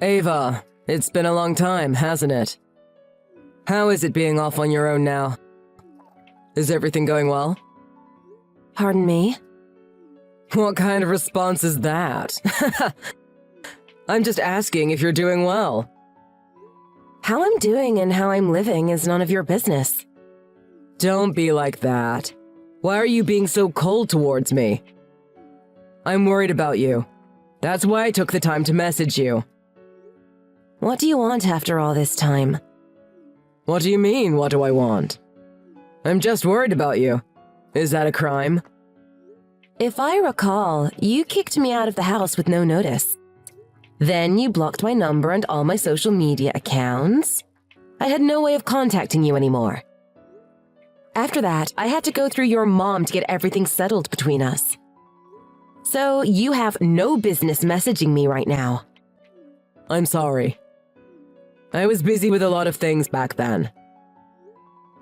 Ava, it's been a long time, hasn't it? How is it being off on your own now? Is everything going well? Pardon me? What kind of response is that? I'm just asking if you're doing well. How I'm doing and how I'm living is none of your business. Don't be like that. Why are you being so cold towards me? I'm worried about you. That's why I took the time to message you. What do you want after all this time? What do you mean, what do I want? I'm just worried about you. Is that a crime? If I recall, you kicked me out of the house with no notice. Then you blocked my number and all my social media accounts. I had no way of contacting you anymore. After that, I had to go through your mom to get everything settled between us. So you have no business messaging me right now. I'm sorry. I was busy with a lot of things back then.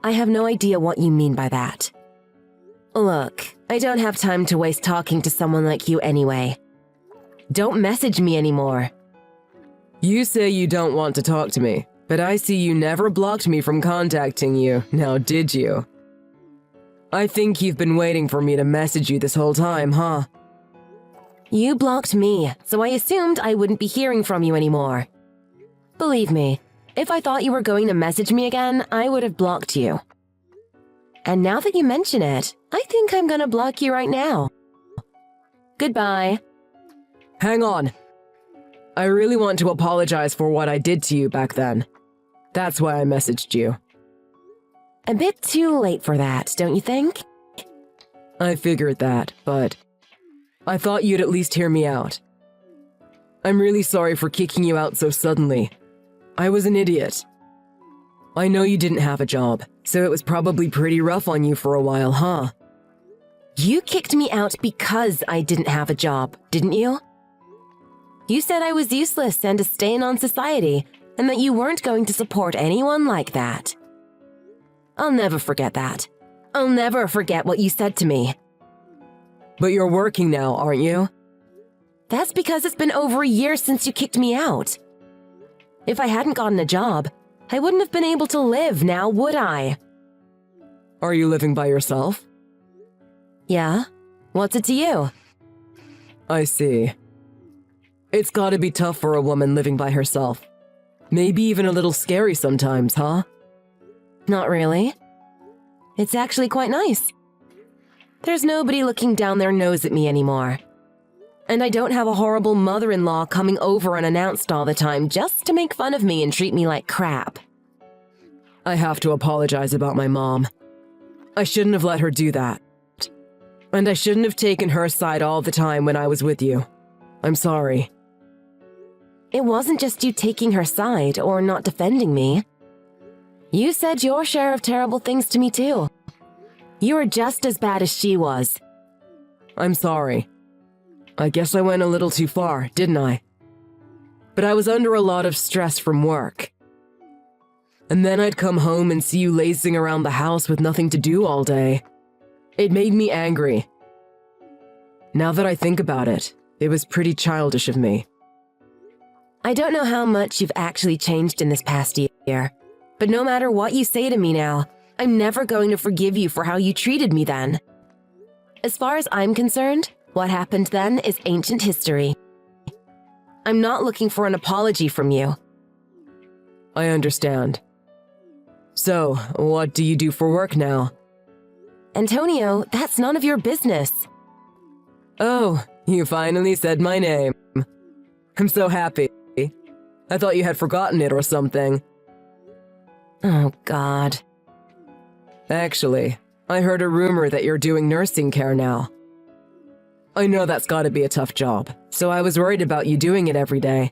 I have no idea what you mean by that. Look, I don't have time to waste talking to someone like you anyway. Don't message me anymore. You say you don't want to talk to me, but I see you never blocked me from contacting you, now did you? I think you've been waiting for me to message you this whole time, huh? You blocked me, so I assumed I wouldn't be hearing from you anymore. Believe me, if I thought you were going to message me again, I would have blocked you. And now that you mention it, I think I'm gonna block you right now. Goodbye. Hang on. I really want to apologize for what I did to you back then. That's why I messaged you. A bit too late for that, don't you think? I figured that, but I thought you'd at least hear me out. I'm really sorry for kicking you out so suddenly. I was an idiot. I know you didn't have a job, so it was probably pretty rough on you for a while, huh? You kicked me out because I didn't have a job, didn't you? You said I was useless and a stain on society, and that you weren't going to support anyone like that. I'll never forget that. I'll never forget what you said to me. But you're working now, aren't you? That's because it's been over a year since you kicked me out. If I hadn't gotten a job, I wouldn't have been able to live now, would I? Are you living by yourself? Yeah? What's it to you? I see. It's gotta be tough for a woman living by herself. Maybe even a little scary sometimes, huh? Not really. It's actually quite nice. There's nobody looking down their nose at me anymore. And I don't have a horrible mother-in-law coming over unannounced all the time just to make fun of me and treat me like crap. I have to apologize about my mom. I shouldn't have let her do that. And I shouldn't have taken her side all the time when I was with you. I'm sorry. It wasn't just you taking her side or not defending me. You said your share of terrible things to me too. You were just as bad as she was. I'm sorry. I guess I went a little too far, didn't I? But I was under a lot of stress from work. And then I'd come home and see you lazing around the house with nothing to do all day. It made me angry. Now that I think about it, it was pretty childish of me. I don't know how much you've actually changed in this past year, but no matter what you say to me now, I'm never going to forgive you for how you treated me then. As far as I'm concerned, what happened then is ancient history. I'm not looking for an apology from you. I understand. So, what do you do for work now? Antonio, that's none of your business. Oh, you finally said my name. I'm so happy. I thought you had forgotten it or something. Oh, God. Actually, I heard a rumor that you're doing nursing care now. I know that's gotta be a tough job, so I was worried about you doing it every day.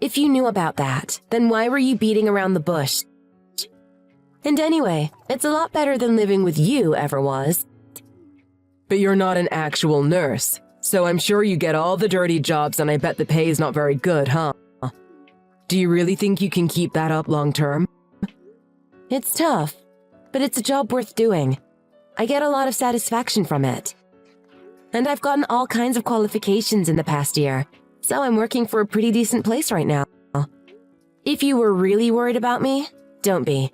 If you knew about that, then why were you beating around the bush? And anyway, it's a lot better than living with you ever was. But you're not an actual nurse, so I'm sure you get all the dirty jobs and I bet the pay is not very good, huh? Do you really think you can keep that up long term? It's tough, but it's a job worth doing. I get a lot of satisfaction from it. And I've gotten all kinds of qualifications in the past year, so I'm working for a pretty decent place right now. If you were really worried about me, don't be.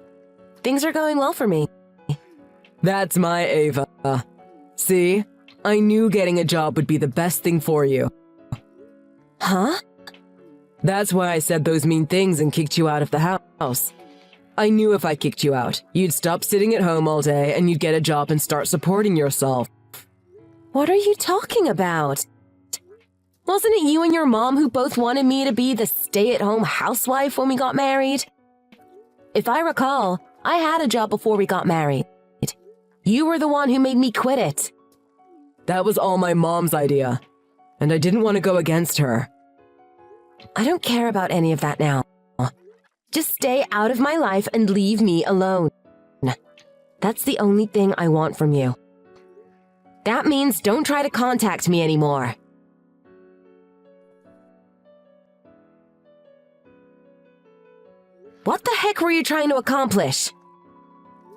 Things are going well for me. That's my Ava. See? I knew getting a job would be the best thing for you. Huh? That's why I said those mean things and kicked you out of the house. I knew if I kicked you out, you'd stop sitting at home all day and you'd get a job and start supporting yourself. What are you talking about? Wasn't it you and your mom who both wanted me to be the stay-at-home housewife when we got married? If I recall, I had a job before we got married. You were the one who made me quit it. That was all my mom's idea, and I didn't want to go against her. I don't care about any of that now. Just stay out of my life and leave me alone. That's the only thing I want from you. That means don't try to contact me anymore. What the heck were you trying to accomplish?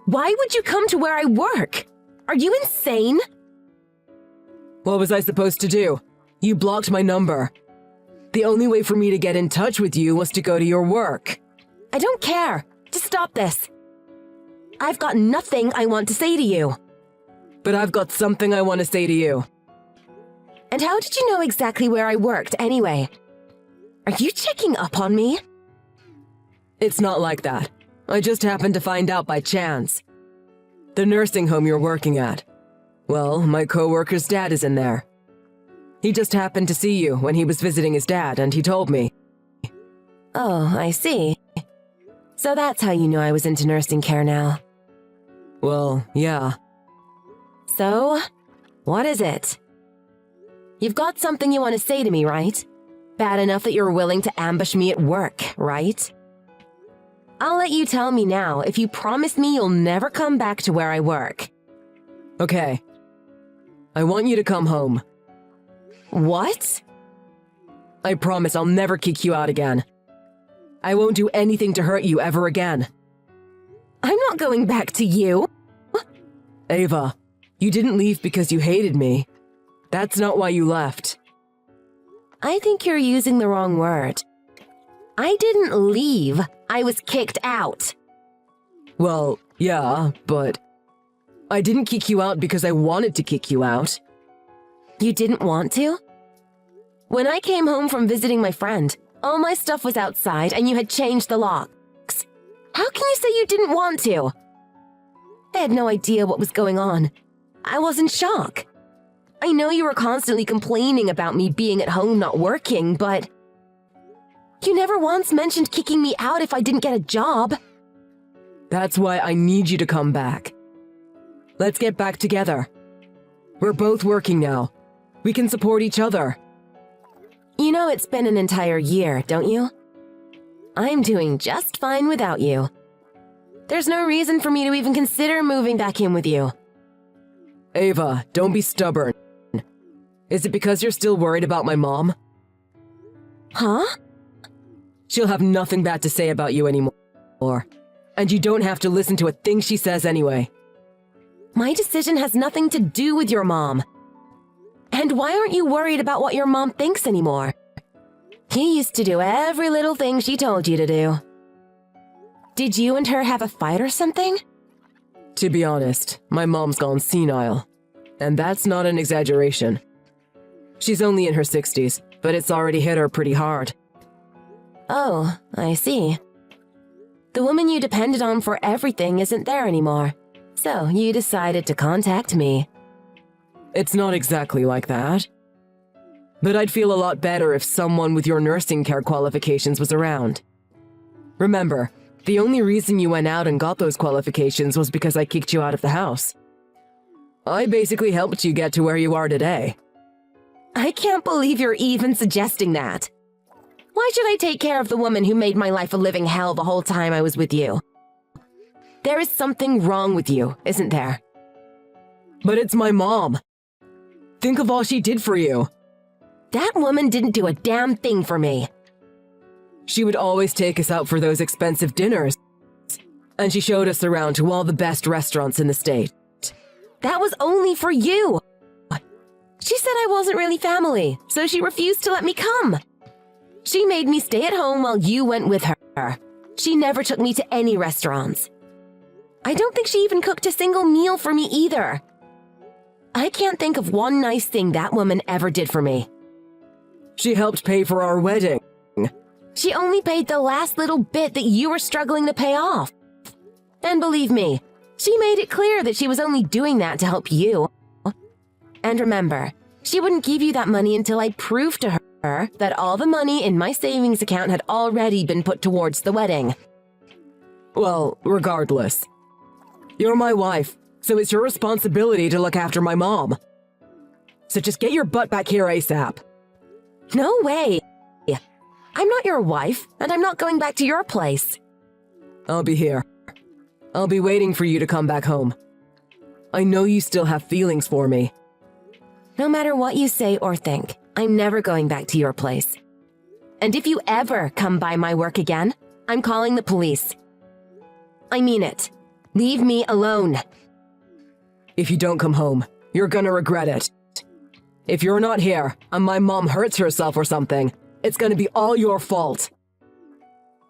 Why would you come to where I work? Are you insane? What was I supposed to do? You blocked my number. The only way for me to get in touch with you was to go to your work. I don't care. Just stop this. I've got nothing I want to say to you. But I've got something I want to say to you. And how did you know exactly where I worked anyway? Are you checking up on me? It's not like that. I just happened to find out by chance. The nursing home you're working at. Well, my coworker's dad is in there. He just happened to see you when he was visiting his dad, and he told me. Oh, I see. So that's how you knew I was into nursing care now. Well, yeah. So, what is it? You've got something you want to say to me, right? Bad enough that you're willing to ambush me at work, right? I'll let you tell me now if you promise me you'll never come back to where I work. Okay. I want you to come home. What? I promise I'll never kick you out again. I won't do anything to hurt you ever again. I'm not going back to you. Ava, you didn't leave because you hated me. That's not why you left. I think you're using the wrong word. I didn't leave. I was kicked out. Well, yeah, but I didn't kick you out because I wanted to kick you out. You didn't want to? When I came home from visiting my friend, all my stuff was outside and you had changed the locks. How can you say you didn't want to? I had no idea what was going on. I was in shock. I know you were constantly complaining about me being at home not working, but you never once mentioned kicking me out if I didn't get a job. That's why I need you to come back. Let's get back together. We're both working now. We can support each other. You know it's been an entire year, don't you? I'm doing just fine without you. There's no reason for me to even consider moving back in with you. Ava, don't be stubborn. Is it because you're still worried about my mom? Huh? She'll have nothing bad to say about you anymore. And you don't have to listen to a thing she says anyway. My decision has nothing to do with your mom. And why aren't you worried about what your mom thinks anymore? You used to do every little thing she told you to do. Did you and her have a fight or something? To be honest, my mom's gone senile. And that's not an exaggeration. She's only in her 60s, but it's already hit her pretty hard. Oh, I see. The woman you depended on for everything isn't there anymore, so you decided to contact me. It's not exactly like that. But I'd feel a lot better if someone with your nursing care qualifications was around. Remember, the only reason you went out and got those qualifications was because I kicked you out of the house. I basically helped you get to where you are today. I can't believe you're even suggesting that. Why should I take care of the woman who made my life a living hell the whole time I was with you? There is something wrong with you, isn't there? But it's my mom. Think of all she did for you. That woman didn't do a damn thing for me. She would always take us out for those expensive dinners. And she showed us around to all the best restaurants in the state. That was only for you. She said I wasn't really family, so she refused to let me come. She made me stay at home while you went with her. She never took me to any restaurants. I don't think she even cooked a single meal for me either. I can't think of one nice thing that woman ever did for me. She helped pay for our wedding. She only paid the last little bit that you were struggling to pay off. And believe me, she made it clear that she was only doing that to help you. And remember, she wouldn't give you that money until I proved to her that all the money in my savings account had already been put towards the wedding. Well, regardless. You're my wife, so it's your responsibility to look after my mom. So just get your butt back here ASAP. No way. I'm not your wife, and I'm not going back to your place. I'll be here. I'll be waiting for you to come back home. I know you still have feelings for me. No matter what you say or think, I'm never going back to your place. And if you ever come by my work again, I'm calling the police. I mean it. Leave me alone. If you don't come home, you're gonna regret it. If you're not here, and my mom hurts herself or something, it's gonna be all your fault.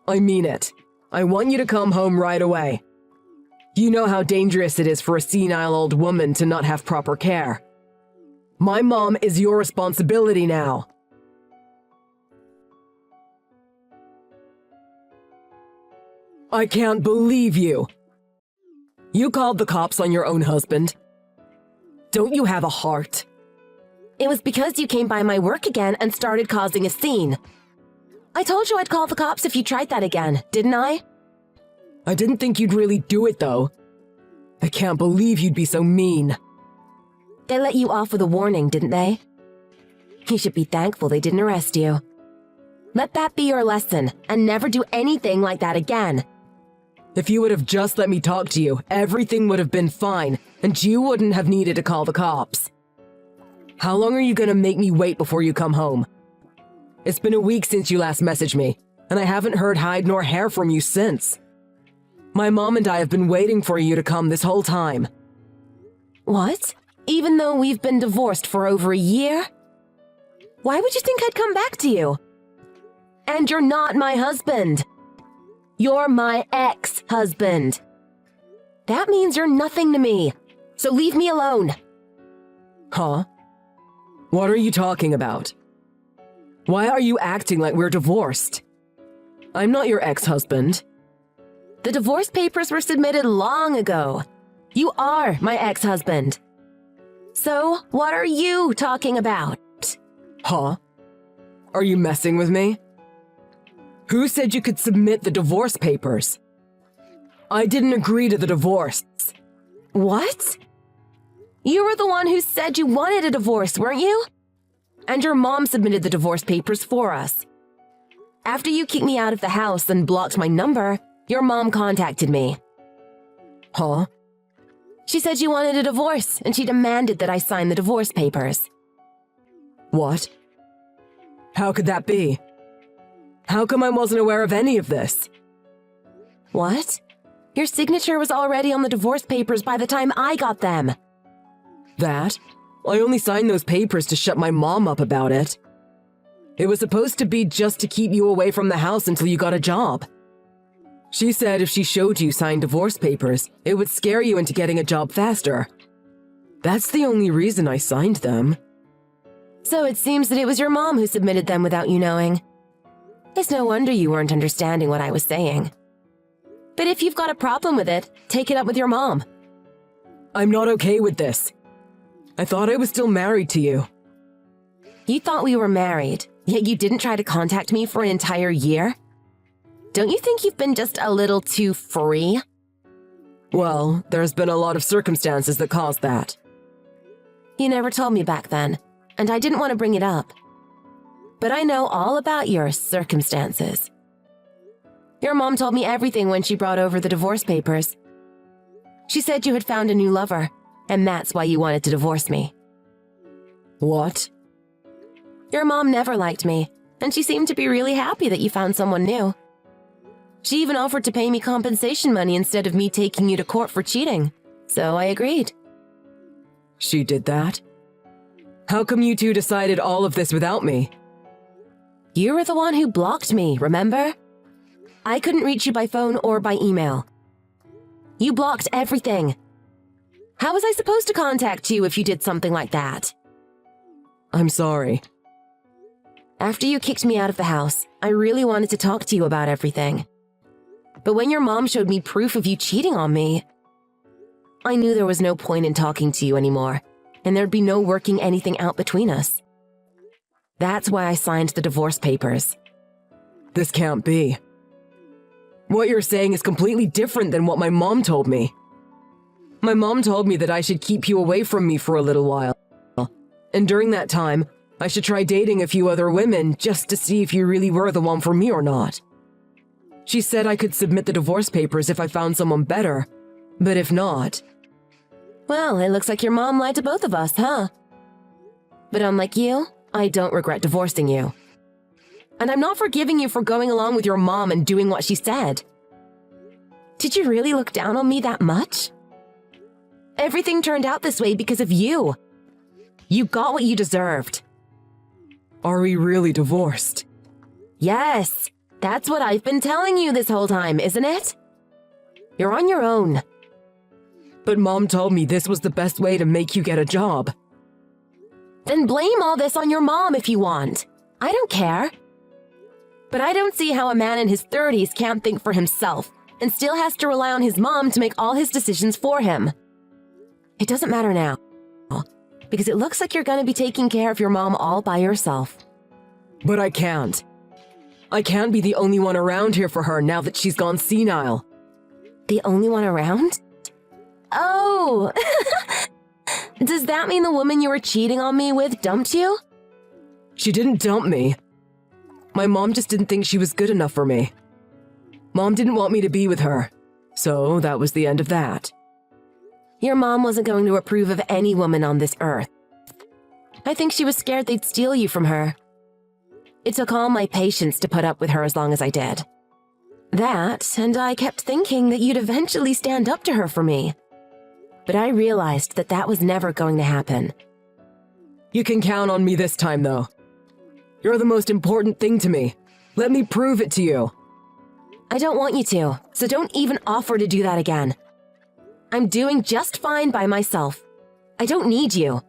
I mean it. I want you to come home right away. You know how dangerous it is for a senile old woman to not have proper care. My mom is your responsibility now. I can't believe you. You called the cops on your own husband. Don't you have a heart? It was because you came by my work again and started causing a scene. I told you I'd call the cops if you tried that again, didn't I? I didn't think you'd really do it, though. I can't believe you'd be so mean. They let you off with a warning, didn't they? You should be thankful they didn't arrest you. Let that be your lesson, and never do anything like that again. If you would have just let me talk to you, everything would have been fine, and you wouldn't have needed to call the cops. How long are you gonna make me wait before you come home? It's been a week since you last messaged me, and I haven't heard hide nor hair from you since. My mom and I have been waiting for you to come this whole time. What? Even though we've been divorced for over a year? Why would you think I'd come back to you? And you're not my husband. You're my ex-husband. That means you're nothing to me, so leave me alone. Huh? What are you talking about? Why are you acting like we're divorced? I'm not your ex-husband. The divorce papers were submitted long ago. You are my ex-husband. So, what are you talking about? Huh? Are you messing with me? Who said you could submit the divorce papers? I didn't agree to the divorce. What? You were the one who said you wanted a divorce, weren't you? And your mom submitted the divorce papers for us. After you kicked me out of the house and blocked my number, your mom contacted me. Huh? She said you wanted a divorce, and she demanded that I sign the divorce papers. What? How could that be? How come I wasn't aware of any of this? What? Your signature was already on the divorce papers by the time I got them. That? I only signed those papers to shut my mom up about it. It was supposed to be just to keep you away from the house until you got a job. She said if she showed you signed divorce papers, it would scare you into getting a job faster. That's the only reason I signed them. So it seems that it was your mom who submitted them without you knowing. It's no wonder you weren't understanding what I was saying. But if you've got a problem with it, take it up with your mom. I'm not okay with this. I thought I was still married to you. You thought we were married, yet you didn't try to contact me for an entire year? Don't you think you've been just a little too free? Well, there's been a lot of circumstances that caused that. You never told me back then, and I didn't want to bring it up. But I know all about your circumstances. Your mom told me everything when she brought over the divorce papers. She said you had found a new lover, and that's why you wanted to divorce me. What? Your mom never liked me, and she seemed to be really happy that you found someone new. She even offered to pay me compensation money instead of me taking you to court for cheating, so I agreed. She did that? How come you two decided all of this without me? You were the one who blocked me, remember? I couldn't reach you by phone or by email. You blocked everything. How was I supposed to contact you if you did something like that? I'm sorry. After you kicked me out of the house, I really wanted to talk to you about everything. But when your mom showed me proof of you cheating on me, I knew there was no point in talking to you anymore, and there'd be no working anything out between us. That's why I signed the divorce papers. This can't be. What you're saying is completely different than what my mom told me. My mom told me that I should keep you away from me for a little while. And during that time, I should try dating a few other women just to see if you really were the one for me or not. She said I could submit the divorce papers if I found someone better, but if not... Well, it looks like your mom lied to both of us, huh? But unlike you, I don't regret divorcing you. And I'm not forgiving you for going along with your mom and doing what she said. Did you really look down on me that much? Everything turned out this way because of you. You got what you deserved. Are we really divorced? Yes, that's what I've been telling you this whole time, isn't it? You're on your own. But Mom told me this was the best way to make you get a job. Then blame all this on your mom if you want. I don't care. But I don't see how a man in his 30s can't think for himself and still has to rely on his mom to make all his decisions for him. It doesn't matter now, because it looks like you're going to be taking care of your mom all by yourself. But I can't. I can't be the only one around here for her now that she's gone senile. The only one around? Oh! Does that mean the woman you were cheating on me with dumped you? She didn't dump me. My mom just didn't think she was good enough for me. Mom didn't want me to be with her, so that was the end of that. Your mom wasn't going to approve of any woman on this earth. I think she was scared they'd steal you from her. It took all my patience to put up with her as long as I did. That, and I kept thinking that you'd eventually stand up to her for me. But I realized that that was never going to happen. You can count on me this time, though. You're the most important thing to me. Let me prove it to you. I don't want you to, so don't even offer to do that again. I'm doing just fine by myself. I don't need you.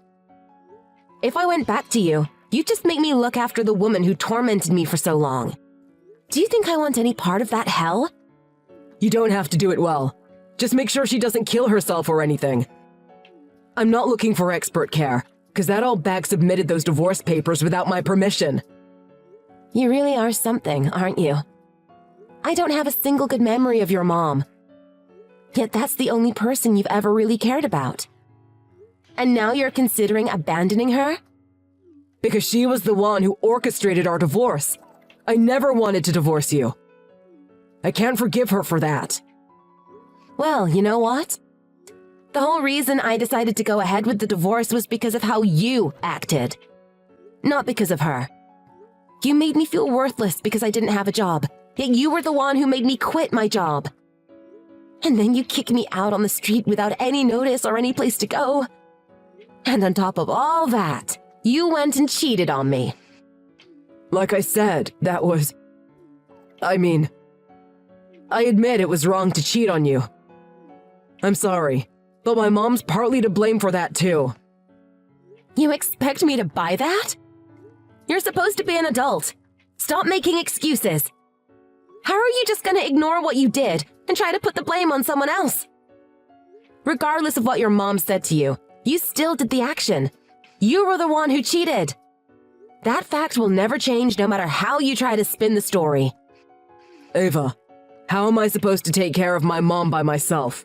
If I went back to you, you'd just make me look after the woman who tormented me for so long. Do you think I want any part of that hell? You don't have to do it well. Just make sure she doesn't kill herself or anything. I'm not looking for expert care, because that old bag submitted those divorce papers without my permission. You really are something, aren't you? I don't have a single good memory of your mom. Yet that's the only person you've ever really cared about. And now you're considering abandoning her? Because she was the one who orchestrated our divorce. I never wanted to divorce you. I can't forgive her for that. Well, you know what? The whole reason I decided to go ahead with the divorce was because of how you acted. Not because of her. You made me feel worthless because I didn't have a job, yet you were the one who made me quit my job. And then you kicked me out on the street without any notice or any place to go. And on top of all that, you went and cheated on me. Like I said, that was... I admit it was wrong to cheat on you. I'm sorry, but my mom's partly to blame for that too. You expect me to buy that? You're supposed to be an adult. Stop making excuses. How are you just gonna ignore what you did and try to put the blame on someone else? Regardless of what your mom said to you, you still did the action. You were the one who cheated. That fact will never change no matter how you try to spin the story. Ava, how am I supposed to take care of my mom by myself?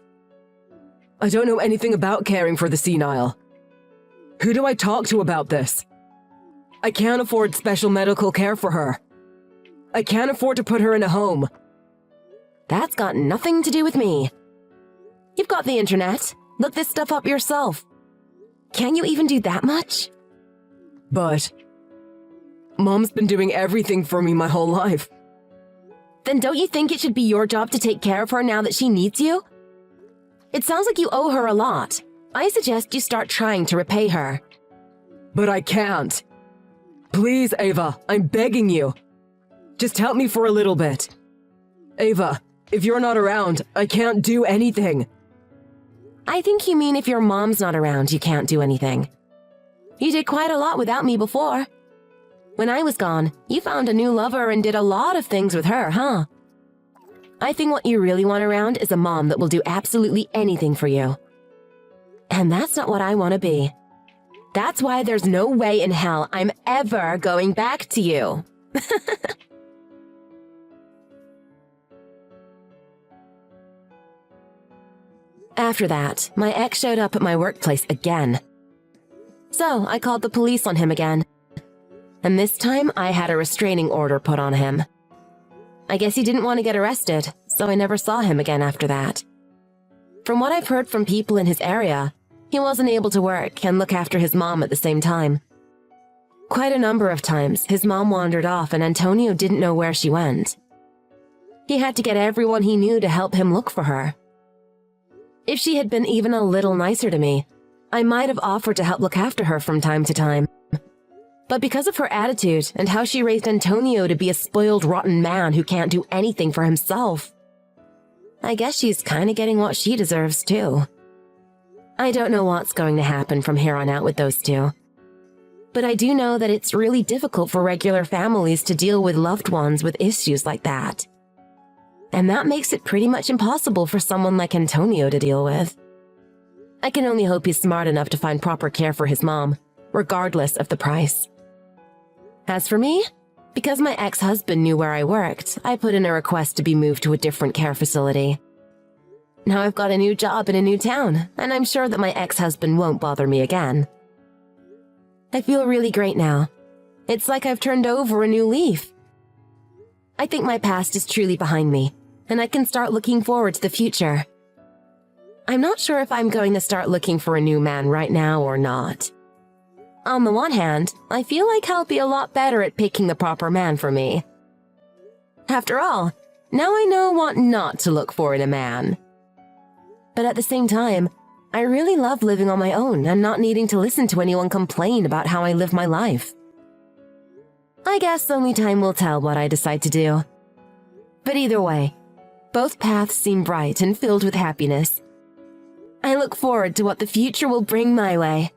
I don't know anything about caring for the senile. Who do I talk to about this? I can't afford special medical care for her. I can't afford to put her in a home. That's got nothing to do with me. You've got the internet. Look this stuff up yourself. Can you even do that much? But... Mom's been doing everything for me my whole life. Then don't you think it should be your job to take care of her now that she needs you? It sounds like you owe her a lot. I suggest you start trying to repay her. But I can't. Please, Ava, I'm begging you. Just help me for a little bit. Ava, if you're not around, I can't do anything. I think you mean if your mom's not around, you can't do anything. You did quite a lot without me before. When I was gone, you found a new lover and did a lot of things with her, huh? I think what you really want around is a mom that will do absolutely anything for you. And that's not what I want to be. That's why there's no way in hell I'm ever going back to you. After that, my ex showed up at my workplace again. So I called the police on him again. And this time I had a restraining order put on him. I guess he didn't want to get arrested, so I never saw him again after that. From what I've heard from people in his area, he wasn't able to work and look after his mom at the same time. Quite a number of times, his mom wandered off and Antonio didn't know where she went. He had to get everyone he knew to help him look for her. If she had been even a little nicer to me, I might have offered to help look after her from time to time. But because of her attitude and how she raised Antonio to be a spoiled, rotten man who can't do anything for himself, I guess she's kind of getting what she deserves too. I don't know what's going to happen from here on out with those two. But I do know that it's really difficult for regular families to deal with loved ones with issues like that. And that makes it pretty much impossible for someone like Antonio to deal with. I can only hope he's smart enough to find proper care for his mom, regardless of the price. As for me, because my ex-husband knew where I worked, I put in a request to be moved to a different care facility. Now I've got a new job in a new town, and I'm sure that my ex-husband won't bother me again. I feel really great now. It's like I've turned over a new leaf. I think my past is truly behind me, and I can start looking forward to the future. I'm not sure if I'm going to start looking for a new man right now or not. On the one hand, I feel like I'll be a lot better at picking the proper man for me. After all, now I know what not to look for in a man. But at the same time, I really love living on my own and not needing to listen to anyone complain about how I live my life. I guess only time will tell what I decide to do. But either way, both paths seem bright and filled with happiness. I look forward to what the future will bring my way.